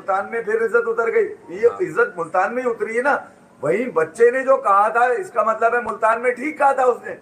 मुल्तान में फिर इज्जत उतर गई। ये इज्जत मुल्तान में ही उतरी है ना। वही बच्चे ने जो कहा था, इसका मतलब है मुल्तान में ठीक कहा था उसने,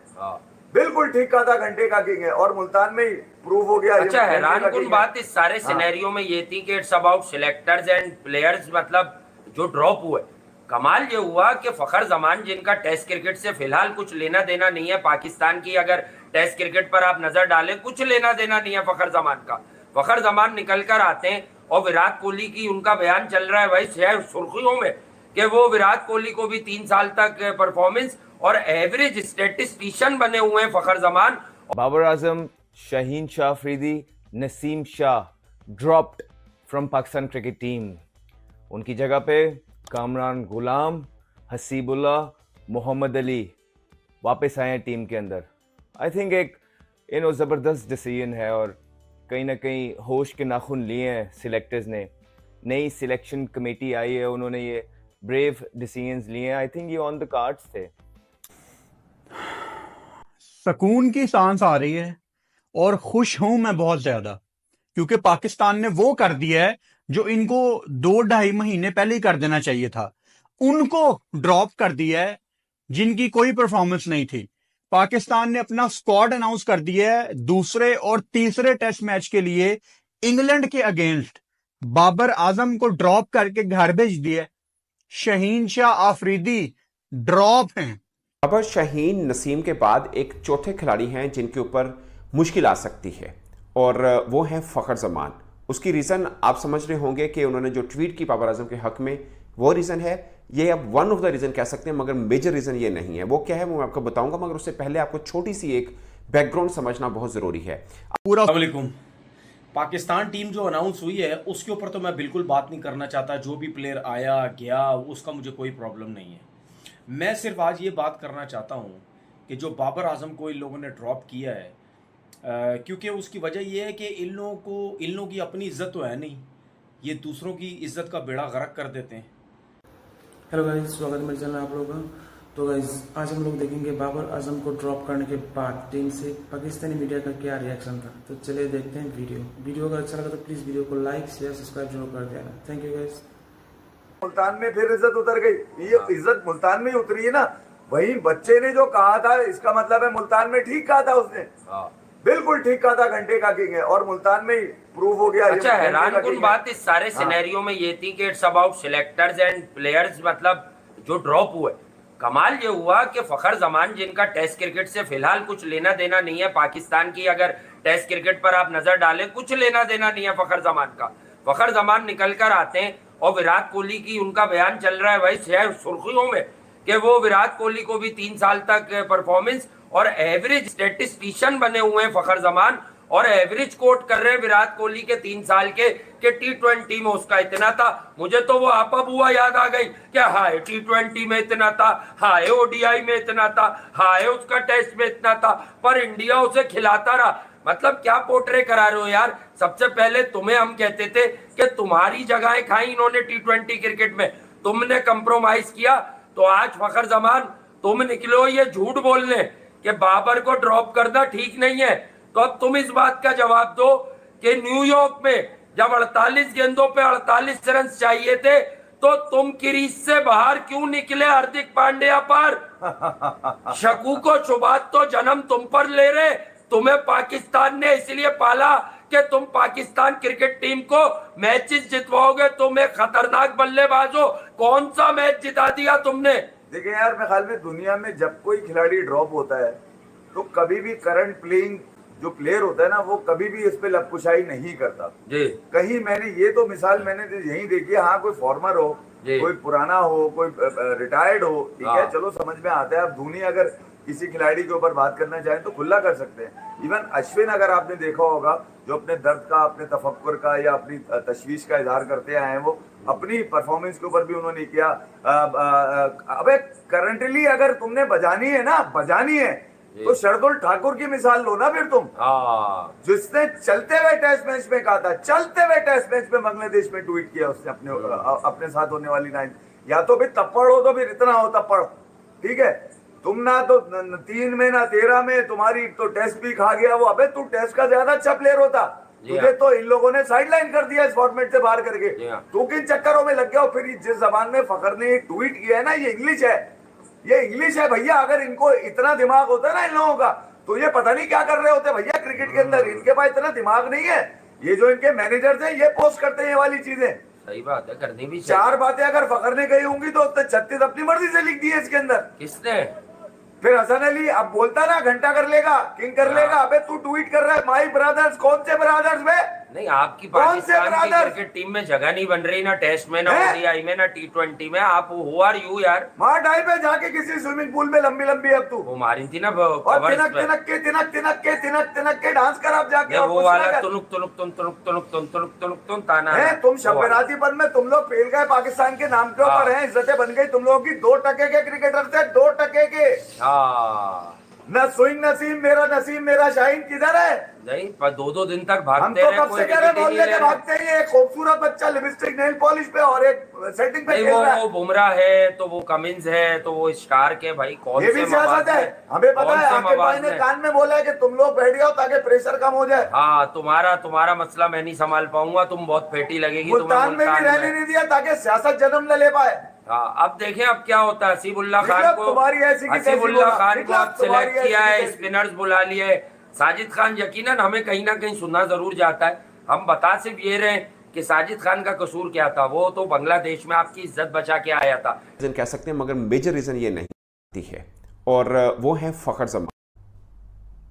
बिल्कुल ठीक कहा था, घंटे का किंग है, और मुल्तान में ही प्रूव हो गया। अच्छा, हैरानकुन बात इस सारे सिनेरियो में ये थी कि it's about selectors and players, मतलब जो ड्रॉप हुए। कमाल ये हुआ कि फखर जमान, जिनका टेस्ट क्रिकेट से फिलहाल कुछ लेना देना नहीं है, पाकिस्तान की अगर टेस्ट क्रिकेट पर आप नजर डालें, कुछ लेना देना नहीं है फखर जमान का। फखर जमान निकल कर आते हैं और विराट कोहली की उनका बयान चल रहा है भाई शहर सुर्खियों में कि वो विराट कोहली को भी 3 साल तक परफॉर्मेंस और एवरेज स्टेटिस्टिशियन बने हुए हैं Fakhar Zaman. Babar Azam, Shaheen Shah Afridi, Naseem Shah dropped from Pakistan cricket team. उनकी जगह पे कामरान गुलाम, हसीबुल्लाह, मोहम्मद अली वापस आए हैं टीम के अंदर। आई थिंक एक ज़बरदस्त डिसीजन है और कहीं ना कहीं होश के नाखून लिए हैं सिलेक्टर्स ने। नई सिलेक्शन कमेटी आई है, उन्होंने ये ब्रेव डिसीजंस लिए हैं। आई थिंक ये ऑन द कार्ड्स थे। सुकून की सांस आ रही है और खुश हूं मैं बहुत ज्यादा, क्योंकि पाकिस्तान ने वो कर दिया है जो इनको 2-2.5 महीने पहले ही कर देना चाहिए था। उनको ड्रॉप कर दिया है जिनकी कोई परफॉर्मेंस नहीं थी। पाकिस्तान ने अपना स्क्वाड अनाउंस कर दिया है दूसरे और तीसरे टेस्ट मैच के लिए इंग्लैंड के अगेंस्ट। बाबर आजम को ड्रॉप करके घर भेज दिया। शाहीन शाह अफरीदी ड्रॉप हैं। बाबर, शाहीन, नसीम के बाद एक चौथे खिलाड़ी हैं जिनके ऊपर मुश्किल आ सकती है, और वो हैं फखर जमान। उसकी रीज़न आप समझ रहे होंगे कि उन्होंने जो ट्वीट की बाबर आजम के हक में, वो रीज़न है। ये अब वन ऑफ द रीज़न कह सकते हैं, मगर मेजर रीज़न ये नहीं है। वो क्या है वो मैं आपको बताऊंगा, मगर उससे पहले आपको छोटी सी एक बैकग्राउंड समझना बहुत ज़रूरी है। पूरा पाकिस्तान टीम जो अनाउंस हुई है उसके ऊपर तो मैं बिल्कुल बात नहीं करना चाहता। जो भी प्लेयर आया गया उसका मुझे कोई प्रॉब्लम नहीं है। मैं सिर्फ आज ये बात करना चाहता हूँ कि जो बाबर आजम को इन लोगों ने ड्रॉप किया है, क्योंकि उसकी वजह यह है कि इन लोगों की अपनी इज्जत तो है नहीं, ये दूसरों की इज्जत का बेड़ा गर्क कर देते हैं। हेलो गाइस, स्वागत है मेरे चैनल आप लोगों का। तो गाइस आज हम लोग देखेंगे बाबर आजम को ड्रॉप करने के बाद टीम से पाकिस्तानी मीडिया का क्या रिएक्शन था। तो चलिए देखते हैं वीडियो अगर अच्छा लगा तो प्लीज वीडियो को लाइक शेयर सब्सक्राइब जरूर कर देना। Thank you guys. मुल्तान में फिर इज्जत उतर गई। ये इज्जत मुल्तान में ही उतरी है ना। वही बच्चे ने जो कहा था, इसका मतलब है मुल्तान में ठीक कहा था उसने, बिल्कुल ठीक कहा था, घंटे का किंग है, और मुल्तान में ही प्रूव हो गया। अच्छा, हैरानकुन बात इस सारे सिनेरियो में ये थी कि it's about selectors and players, मतलब जो ड्रॉप हुए। कमाल ये हुआ कि फखर जमान, जिनका टेस्ट क्रिकेट से फिलहाल कुछ लेना देना नहीं है, पाकिस्तान की अगर टेस्ट क्रिकेट पर आप नजर डालें, कुछ लेना देना नहीं है फखर जमान का। फखर जमान निकल कर आते हैं और विराट कोहली की उनका बयान चल रहा है भाई शहर सुर्खियों में कि वो विराट कोहली को भी 3 साल तक परफॉर्मेंस और एवरेज स्टेटिस्टिशियन बने हुए हैं फखर जमान, और एवरेज कोट कर रहे हैं विराट कोहली के 3 साल के कि T20 में उसका इतना था। मुझे तो वो आपा बुआ याद आ गई कि हाय T20 में इतना था, हाय ODI में इतना था, हाय उसका टेस्ट में इतना था, पर इंडिया उसे खिलाता रहा। मतलब क्या पोर्ट्रे करा रहे हो यार। सबसे पहले तुम्हें हम कहते थे कि तुम्हारी जगहें खाई इन्होंने T20 क्रिकेट में, तुमने कंप्रोमाइज किया। तो आज फखर जमान तुम निकलो ये झूठ बोलने कि बाबर को ड्रॉप करना ठीक नहीं है। तो अब तुम इस बात का जवाब दो कि न्यूयॉर्क में जब 48 गेंदों पे 48 रन चाहिए थे तो तुम क्रीज से बाहर क्यों निकले हार्दिक पांड्या पर? शकू को शुभात तो जन्म तुम पर ले रहे। तुम्हें पाकिस्तान ने इसलिए पाला कि तुम पाकिस्तान क्रिकेट टीम को मैचेस जितवाओगे। तुम एक खतरनाक बल्लेबाज हो। कौन सा मैच जिता दिया तुमने? देखिए यार, मेरे ख्याल में दुनिया में जब कोई खिलाड़ी ड्रॉप होता है तो कभी भी करंट प्लेइंग जो प्लेयर होता है ना, वो कभी भी इस पे लपकुशाई नहीं करता जी। कहीं मैंने ये तो मिसाल मैंने यही देखी है। हाँ, कोई फॉर्मर हो, कोई पुराना हो, कोई रिटायर्ड हो, ठीक है, चलो समझ में आता है। अब धोनी अगर किसी खिलाड़ी के ऊपर बात करना चाहें तो खुला कर सकते हैं। इवन अश्विन, अगर आपने देखा होगा, जो अपने दर्द का, अपने तफक्कुर का या अपनी तशवीश का इजहार करते आए हैं, वो अपनी परफॉर्मेंस के ऊपर भी उन्होंने किया। अबे करंटली अगर तुमने बजानी है ना, बजानी है तो शरदुल ठाकुर की मिसाल लो ना फिर तुम, जिसने चलते हुए टेस्ट मैच में कहा था, चलते हुए टेस्ट मैच में बांग्लादेश में ट्वीट किया उसने अपने साथ होने वाली लाइन, या तो फिर तप्पड़ हो तो फिर इतना हो तप्पड़, ठीक है। तुम ना तो 3 में ना 13 में तुम्हारी तो टेस्ट भी खा गया वो। अबे तू टेस्ट का ज्यादा अच्छा प्लेयर होता, तुझे तो इन लोगों ने साइडलाइन कर दिया इस फॉर्मेट से बाहर करके। तू किन चक्करों में लग गया? फिर जिस जबान में फखर ने ट्वीट किया है ना, ये इंग्लिश है, ये इंग्लिश है भैया। अगर इनको इतना दिमाग होता है ना इन लोगों का, तो ये पता नहीं क्या कर रहे होते भैया क्रिकेट के अंदर। इनके पास इतना दिमाग नहीं है। ये जो इनके मैनेजर्स हैं, ये पोस्ट करते हैं ये वाली चीजें। सही बात है, करनी भी। 4 बातें अगर फखर ने कही होंगी तो 36 अपनी मर्जी से लिख दी है इसके अंदर। किसने? फिर हसन अली अब बोलता ना घंटा कर लेगा, किंग कर लेगा। अबे तू ट्वीट कर रहा है माई ब्रदर्स, कौन से ब्रदर्स में? नहीं, आपकी पाकिस्तान की क्रिकेट टीम में जगह नहीं बन रही, ना टेस्ट में, ना ओडीआई में, ना T20 में। आप हु आर यू यार? मार डाई पे जाके किसी स्विमिंग पूल में लंबी लंबी अब तू वो मारी थी ना और तिनक के डांस कर आप जाके। वो वाला तुनुक तुनुक तुन तुनुक तुनुक तुन तुनुक तुनुक तुन ताना है। तुम शबरातीपन में तुम लोग फेल गए पाकिस्तान के नाम के ऊपर हैं। इज्जतें बन गई तुम लोगों की 2% के क्रिकेटर से, 2% के। न स्विंग नसीम मेरा शाहीन किधर है? नहीं, पर 2-2 दिन तक भागते रहे। हम तो कब से कह रहे बोलने के भागते हैं। एक खूबसूरत बच्चा लिपस्टिक नेल पॉलिश पे और एक सेटिंग पे खेल रहा है। वो बुमराह है तो वो कमिंस है तो वो स्टार के भाई कौन ये भी सियासत है। हमें पता है आपके भाई ने कान में बोला है कि तुम लोग बैठ जाओ ताकि प्रेशर कम हो जाए। हाँ, तुम्हारा मसला मैं नहीं संभाल पाऊंगा, तुम बहुत फेटी लगेगी। मुल्तान में भी रहने नहीं दिया ताकि सियासत जन्म न ले पाए। हाँ, अब देखें अब क्या होता है। हसीबुल्लाह खान को आप सिलेक्ट किया है, स्पिनर्स बुला लिए। साजिद खान यकीनन हमें कहीं ना कहीं सुनना जरूर जाता है। हम बता सिर्फ ये रहे कि साजिद खान का कसूर क्या था। वो तो बांग्लादेश में आपकी इज्जत बचा के आया था, रीजन कह सकते हैं, मगर मेजर रीजन ये नहीं है और वो है फखर जमान।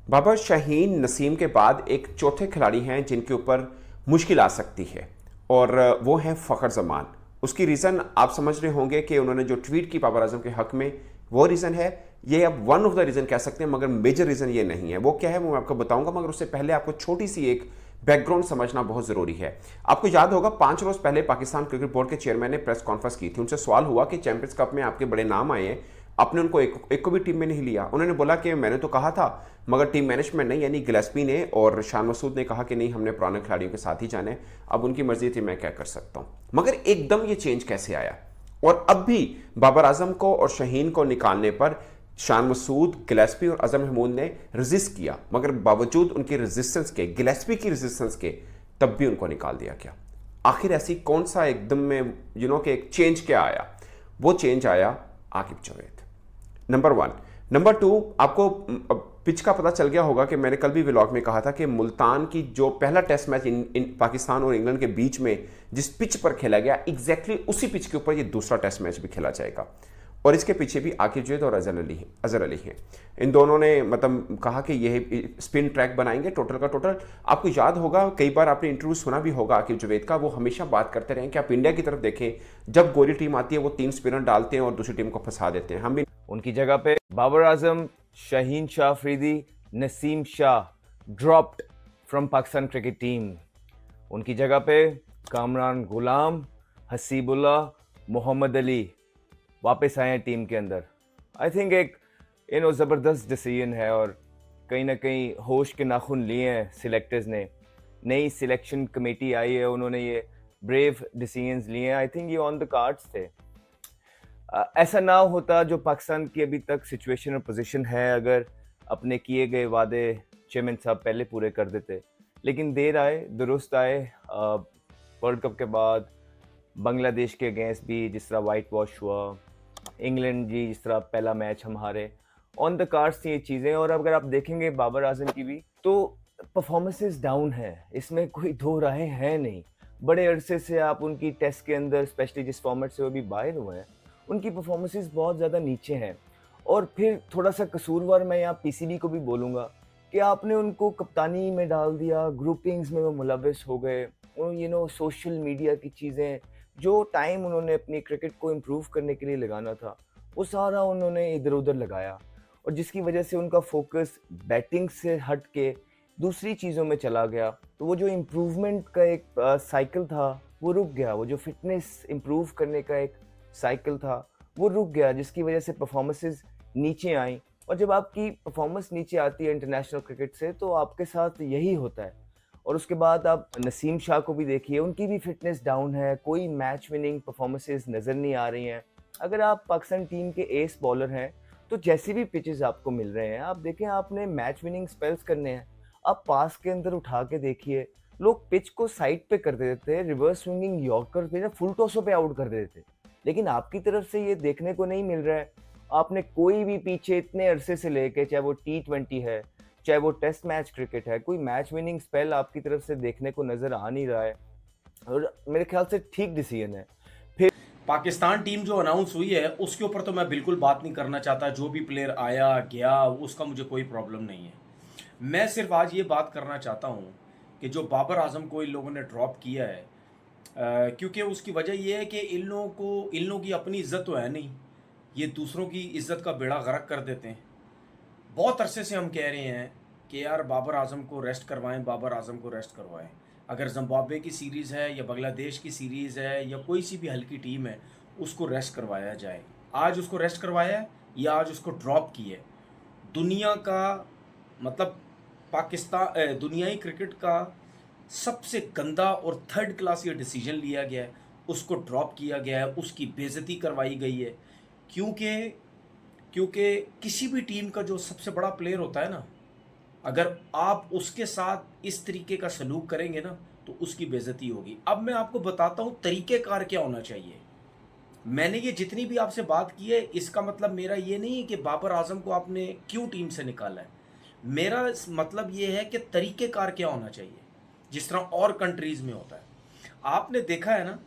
बाबर शाहीन नसीम के बाद एक चौथे खिलाड़ी हैं जिनके ऊपर मुश्किल आ सकती है और वो है फखर जमान। उसकी रीज़न आप समझ रहे होंगे कि उन्होंने जो ट्वीट की बाबर आजम के हक में, वो रीज़न है। ये अब वन ऑफ द रीज़न कह सकते हैं, मगर मेजर रीज़न ये नहीं है। वो क्या है वो मैं आपको बताऊंगा, मगर उससे पहले आपको छोटी सी एक बैकग्राउंड समझना बहुत ज़रूरी है। आपको याद होगा 5 रोज़ पहले पाकिस्तान क्रिकेट बोर्ड के चेयरमैन ने प्रेस कॉन्फ्रेंस की थी। उनसे सवाल हुआ कि चैंपियंस कप में आपके बड़े नाम आए हैं, आपने उनको एक को भी टीम में नहीं लिया। उन्होंने बोला कि मैंने तो कहा था, मगर टीम मैनेजमेंट ने यानी गिलेस्पी ने और शान मसूद ने कहा कि नहीं, हमने पुराने खिलाड़ियों के साथ ही जाने। अब उनकी मर्जी थी, मैं क्या कर सकता हूँ। मगर एकदम ये चेंज कैसे आया? और अब भी बाबर आजम को और शाहीन को निकालने पर शान मसूद, गिलेस्पी और अजहर महमूद ने रेजिस्ट किया, मगर बावजूद उनकी रेजिस्टेंस के, गिलेस्पी की रेजिस्टेंस के, तब भी उनको निकाल दिया गया। आखिर ऐसी कौन सा एकदम में कि एक चेंज क्या आया? वो चेंज आया आकिब जावेद, नंबर 1। नंबर 2, आपको पिच का पता चल गया होगा कि मैंने कल भी व्लॉग में कहा था कि मुल्तान की जो पहला टेस्ट मैच इन पाकिस्तान और इंग्लैंड के बीच में जिस पिच पर खेला गया, एग्जैक्टली उसी पिच के ऊपर ये दूसरा टेस्ट मैच भी खेला जाएगा। और इसके पीछे भी आकिब जावेद और अजहर अली हैं। इन दोनों ने मतलब कहा कि यह स्पिन ट्रैक बनाएंगे टोटल का टोटल। आपको याद होगा, कई बार आपने इंटरव्यू सुना भी होगा आकिब जावेद का, वो हमेशा बात करते रहे कि आप इंडिया की तरफ देखें, जब गोरी टीम आती है वो 3 स्पिनर डालते हैं और दूसरी टीम को फंसा देते हैं। हम भी उनकी जगह पे Babar Azam, Shaheen Shah Afridi, Naseem Shah dropped from Pakistan cricket team. उनकी जगह पे कामरान गुलाम, हसीबुल्लाह, मोहम्मद अली वापस आए हैं टीम के अंदर। आई थिंक एक ज़बरदस्त डिसीजन है और कहीं ना कहीं होश के नाखून लिए हैं सिलेक्टर्स ने। नई सिलेक्शन कमेटी आई है, उन्होंने ये ब्रेव डिसीजंस लिए हैं। आई थिंक ये ऑन द कार्ड्स थे। ऐसा ना होता जो पाकिस्तान की अभी तक सिचुएशन और पोजीशन है, अगर अपने किए गए वादे चेयरमैन साहब पहले पूरे कर देते। लेकिन देर आए दुरुस्त आए। वर्ल्ड कप के बाद बांग्लादेश के अगेंस्ट भी जिस तरह वाइट वॉश हुआ, इंग्लैंड जी जिस तरह पहला मैच हम हारे, ऑन द कार्ड्स थी ये चीज़ें। और अगर आप देखेंगे बाबर आजम की भी तो परफॉर्मेंसेस डाउन है, इसमें कोई दो राहें हैं नहीं। बड़े अरसे से आप उनकी टेस्ट के अंदर, स्पेशली जिस फॉर्मेट से वो भी बाहर हुए हैं, उनकी परफॉर्मेंसेस बहुत ज़्यादा नीचे हैं। और फिर थोड़ा सा कसूरवार मैं यहाँ पीसीबी को भी बोलूँगा कि आपने उनको कप्तानी में डाल दिया, ग्रुपिंग्स में वो मुलविस हो गए। सोशल मीडिया की चीज़ें, जो टाइम उन्होंने अपनी क्रिकेट को इम्प्रूव करने के लिए लगाना था, वो सारा उन्होंने इधर उधर लगाया, और जिसकी वजह से उनका फोकस बैटिंग से हट के दूसरी चीज़ों में चला गया। तो वो जो इम्प्रूवमेंट का एक साइकिल था वो रुक गया। वो जो फिटनेस इम्प्रूव करने का एक साइकिल था वो रुक गया, जिसकी वजह से परफॉर्मेंसेस नीचे आई। और जब आपकी परफॉर्मेंस नीचे आती है इंटरनेशनल क्रिकेट से, तो आपके साथ यही होता है। और उसके बाद आप नसीम शाह को भी देखिए, उनकी भी फिटनेस डाउन है, कोई मैच विनिंग परफॉर्मेंसेस नज़र नहीं आ रही हैं। अगर आप पाकिस्तान टीम के एस बॉलर हैं तो जैसे भी पिचेस आपको मिल रहे हैं, आप देखें आपने मैच विनिंग स्पेल्स करने हैं, आप पास के अंदर उठा के देखिए। लोग पिच को साइड पे कर देते थे, रिवर्स स्विंगिंग यॉर्कर पे ना फुल टॉसों पे आउट कर देते थे, लेकिन आपकी तरफ से ये देखने को नहीं मिल रहा है। आपने कोई भी पीछे इतने अरसे से लेके, चाहे वो T20 है, चाहे वो टेस्ट मैच क्रिकेट है, कोई मैच विनिंग स्पेल आपकी तरफ से देखने को नजर आ नहीं रहा है, और मेरे ख्याल से ठीक डिसीजन है। फिर पाकिस्तान टीम जो अनाउंस हुई है उसके ऊपर तो मैं बिल्कुल बात नहीं करना चाहता। जो भी प्लेयर आया गया उसका मुझे कोई प्रॉब्लम नहीं है। मैं सिर्फ आज ये बात करना चाहता हूँ कि जो बाबर आजम को इन लोगों ने ड्रॉप किया है, क्योंकि उसकी वजह यह है कि इन लोगों की अपनी इज्जत तो है नहीं, ये दूसरों की इज्जत का बेड़ा गर्क कर देते हैं। बहुत अरसे से हम कह रहे हैं कि यार बाबर आजम को रेस्ट करवाएं, बाबर आजम को रेस्ट करवाएं। अगर जिम्बाब्वे की सीरीज़ है या बांग्लादेश की सीरीज़ है या कोई सी भी हल्की टीम है, उसको रेस्ट करवाया जाए। आज उसको रेस्ट करवाया है या आज उसको ड्रॉप किया है। दुनिया का मतलब पाकिस्तान दुनियाई क्रिकेट का सबसे गंदा और थर्ड क्लास ये डिसीजन लिया गया है, उसको ड्रॉप किया गया है, उसकी बेइज्जती करवाई गई है। क्योंकि किसी भी टीम का जो सबसे बड़ा प्लेयर होता है ना, अगर आप उसके साथ इस तरीके का सलूक करेंगे ना तो उसकी बेइज्जती होगी। अब मैं आपको बताता हूँ तरीक़ेकार क्या होना चाहिए। मैंने ये जितनी भी आपसे बात की है, इसका मतलब मेरा ये नहीं है कि बाबर आजम को आपने क्यों टीम से निकाला है। मेरा मतलब ये है कि तरीक़ेकार क्या होना चाहिए, जिस तरह और कंट्रीज़ में होता है। आपने देखा है ना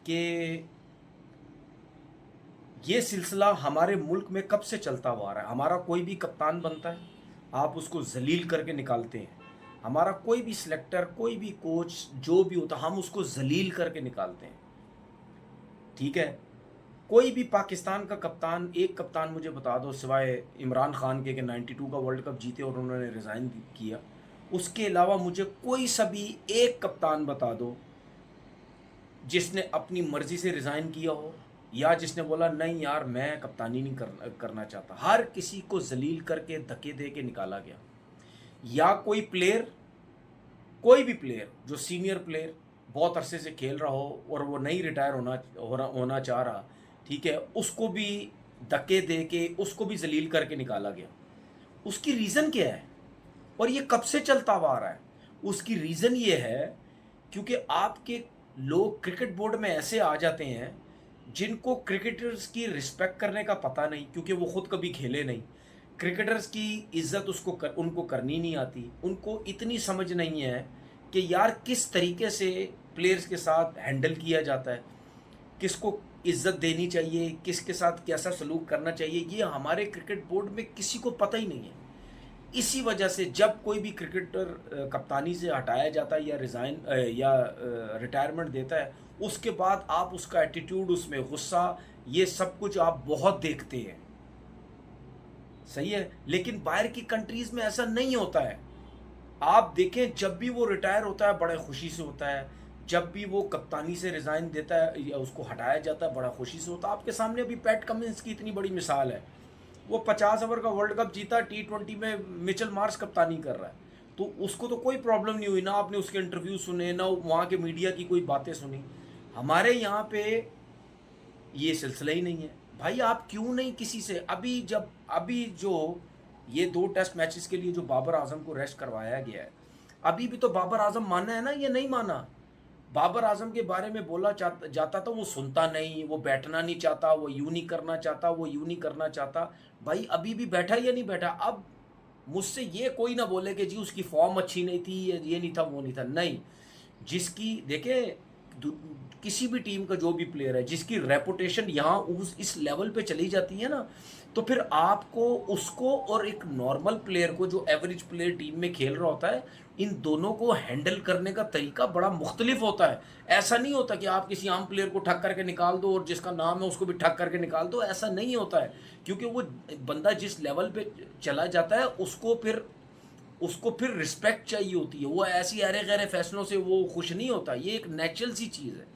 कि ये सिलसिला हमारे मुल्क में कब से चलता हुआ आ रहा है। हमारा कोई भी कप्तान बनता है, आप उसको जलील करके निकालते हैं। हमारा कोई भी सिलेक्टर, कोई भी कोच जो भी होता, हम उसको जलील करके निकालते हैं। ठीक है, कोई भी पाकिस्तान का कप्तान, एक कप्तान मुझे बता दो सिवाय इमरान खान के 92 का वर्ल्ड कप जीते और उन्होंने रिज़ाइन किया, उसके अलावा मुझे कोई सा भी एक कप्तान बता दो जिसने अपनी मर्जी से रिज़ाइन किया हो या जिसने बोला नहीं यार मैं कप्तानी नहीं करना चाहता। हर किसी को जलील करके धक्के दे के निकाला गया। या कोई प्लेयर, कोई भी प्लेयर जो सीनियर प्लेयर बहुत अरसे से खेल रहा हो और वो नहीं रिटायर होना चाह रहा, ठीक है, उसको भी धक्के दे के उसको भी जलील करके निकाला गया। उसकी रीज़न क्या है और ये कब से चलता हुआ आ रहा है? उसकी रीज़न ये है क्योंकि आपके लोग क्रिकेट बोर्ड में ऐसे आ जाते हैं जिनको क्रिकेटर्स की रिस्पेक्ट करने का पता नहीं, क्योंकि वो खुद कभी खेले नहीं। क्रिकेटर्स की इज्जत उनको करनी नहीं आती। उनको इतनी समझ नहीं है कि यार किस तरीके से प्लेयर्स के साथ हैंडल किया जाता है, किसको इज्जत देनी चाहिए, किसके साथ कैसा सलूक करना चाहिए, ये हमारे क्रिकेट बोर्ड में किसी को पता ही नहीं है। इसी वजह से जब कोई भी क्रिकेटर कप्तानी से हटाया जाता है या रिज़ाइन या रिटायरमेंट देता है, उसके बाद आप उसका एटीट्यूड, उसमें गुस्सा, ये सब कुछ आप बहुत देखते हैं। सही है, लेकिन बाहर की कंट्रीज़ में ऐसा नहीं होता है। आप देखें जब भी वो रिटायर होता है बड़े खुशी से होता है, जब भी वो कप्तानी से रिज़ाइन देता है या उसको हटाया जाता है बड़ा खुशी से होता है। आपके सामने अभी पैट कमिंस की इतनी बड़ी मिसाल है, वो 50 ओवर का वर्ल्ड कप जीता, T20 में मिचेल मार्श कप्तानी कर रहा है, तो उसको तो कोई प्रॉब्लम नहीं हुई ना। आपने उसके इंटरव्यू सुने ना वहाँ के मीडिया की कोई बातें सुनी। हमारे यहाँ पे ये सिलसिला ही नहीं है। भाई आप क्यों नहीं किसी से, अभी जो ये 2 टेस्ट मैचेस के लिए जो बाबर आजम को रेस्ट करवाया गया है, अभी भी तो बाबर आजम माना है ना, ये नहीं माना। बाबर आजम के बारे में बोला जाता था वो सुनता नहीं, वो बैठना नहीं चाहता, वो यूँ नहीं करना चाहता, वो यूँ नहीं करना चाहता। भाई अभी भी बैठा या नहीं बैठा? अब मुझसे ये कोई ना बोले कि जी उसकी फॉर्म अच्छी नहीं थी, ये नहीं था, वो नहीं था। नहीं, जिसकी देखे किसी भी टीम का जो भी प्लेयर है, जिसकी रेपुटेशन यहाँ इस लेवल पे चली जाती है ना, तो फिर आपको उसको और एक नॉर्मल प्लेयर को, जो एवरेज प्लेयर टीम में खेल रहा होता है, इन दोनों को हैंडल करने का तरीका बड़ा मुख्तलिफ होता है। ऐसा नहीं होता कि आप किसी आम प्लेयर को ठक करके निकाल दो और जिसका नाम है उसको भी ठक करके निकाल दो, ऐसा नहीं होता है। क्योंकि वो बंदा जिस लेवल पे चला जाता है उसको फिर रिस्पेक्ट चाहिए होती है। वो ऐसी अरे गैरे फैसलों से वो खुश नहीं होता। ये एक नेचुरल सी चीज़ है।